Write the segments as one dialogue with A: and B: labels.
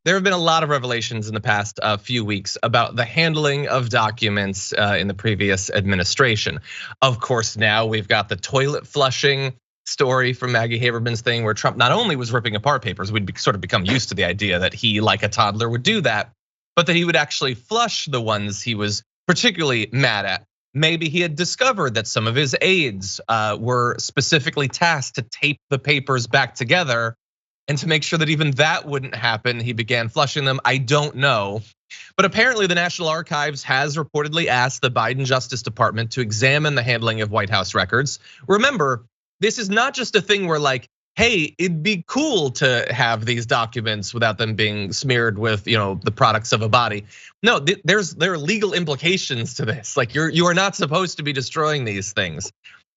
A: there have been a lot of revelations in the past few weeks about the handling of documents in the previous administration. Of course, now we've got the toilet flushing story from Maggie Haberman's thing, where Trump not only was ripping apart papers, we'd sort of become used to the idea that he, like a toddler, would do that, but that he would actually flush the ones he was particularly mad at. Maybe he had discovered that some of his aides were specifically tasked to tape the papers back together. And to make sure that even that wouldn't happen, he began flushing them. I don't know. But apparently the National Archives has reportedly asked the Biden Justice Department to examine the handling of White House records. Remember, this is not just a thing where like, hey, it'd be cool to have these documents without them being smeared with, the products of a body. No, there are legal implications to this. Like you are not supposed to be destroying these things.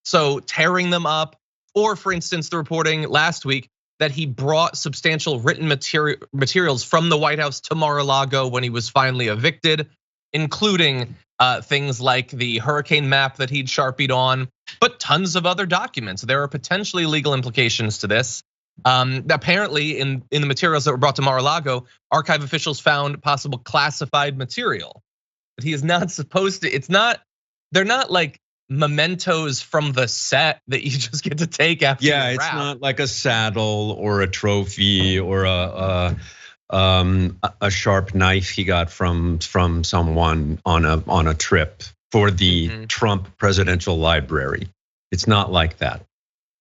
A: So tearing them up, or for instance, the reporting last week that he brought substantial written materials from the White House to Mar-a-Lago when he was finally evicted, including things like the hurricane map that he'd Sharpied on, but tons of other documents. There are potentially legal implications to this. Apparently in the materials that were brought to Mar-a-Lago, archive officials found possible classified material. But he is not supposed to, they're not like mementos from the set that you just get to take after.
B: Yeah, it's not like a saddle or a trophy or a sharp knife he got from someone on a trip for the Trump Presidential Library. It's not like that.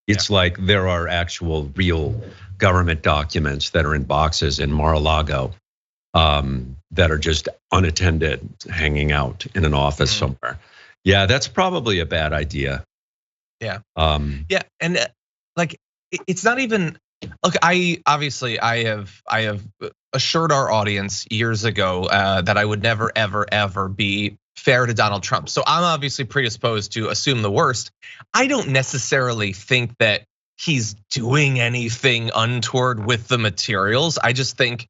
B: It's like there are actual real government documents that are in boxes in Mar-a-Lago that are just unattended, hanging out in an office somewhere. Yeah, that's probably a bad idea.
A: Yeah, yeah, and like it's not even. Look, I have assured our audience years ago that I would never, ever be fair to Donald Trump. So I'm obviously predisposed to assume the worst. I don't necessarily think that he's doing anything untoward with the materials. I just think,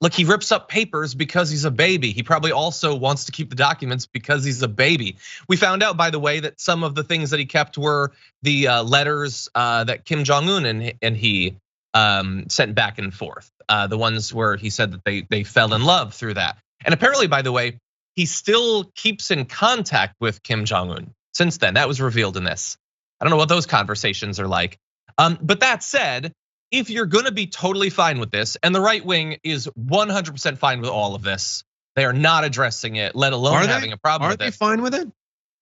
A: look, he rips up papers because he's a baby. He probably also wants to keep the documents because he's a baby. We found out, by the way, that some of the things that he kept were the letters that Kim Jong-un and he sent back and forth. The ones where he said that they fell in love through that. And apparently, by the way, he still keeps in contact with Kim Jong-un since then. That was revealed in this. I don't know what those conversations are like. But that said, if you're gonna be totally fine with this, and the right wing is 100% fine with all of this, they are not addressing it, let alone having a problem with it.
B: Are they fine with it?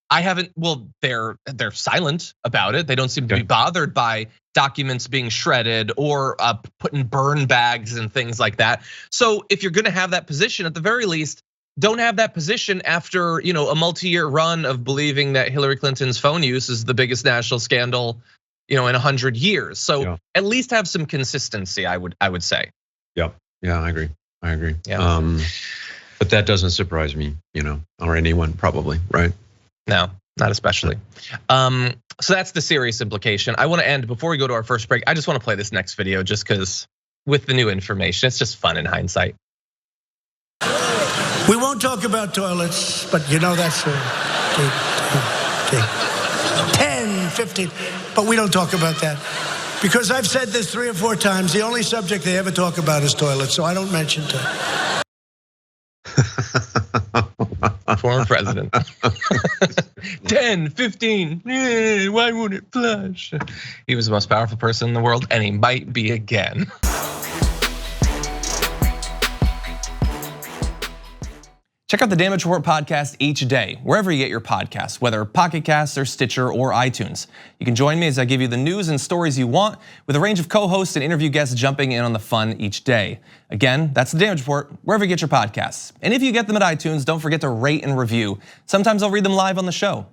A: I haven't, well, they're silent about it. They don't seem to be bothered by documents being shredded or put in burn bags and things like that. So if you're gonna have that position, at the very least, don't have that position after a multi-year run of believing that Hillary Clinton's phone use is the biggest national scandal in 100 years. So at least have some consistency, I would say.
B: Yeah, I agree.
A: Yeah.
B: But that doesn't surprise me, or anyone probably, right?
A: No, not especially. So that's the serious implication. I want to end, before we go to our first break, I just want to play this next video just because with the new information, it's just fun in hindsight.
C: We won't talk about toilets, but that's 10, 15, but we don't talk about that. Because I've said this 3 or 4 times, the only subject they ever talk about is toilets, so I don't mention toilets.
A: Former president. 10, 15, why won't it flush? He was the most powerful person in the world, and he might be again. Check out the Damage Report podcast each day, wherever you get your podcasts, whether Pocket Casts or Stitcher or iTunes. You can join me as I give you the news and stories you want, with a range of co-hosts and interview guests jumping in on the fun each day. Again, that's the Damage Report, wherever you get your podcasts. And if you get them at iTunes, don't forget to rate and review. Sometimes I'll read them live on the show.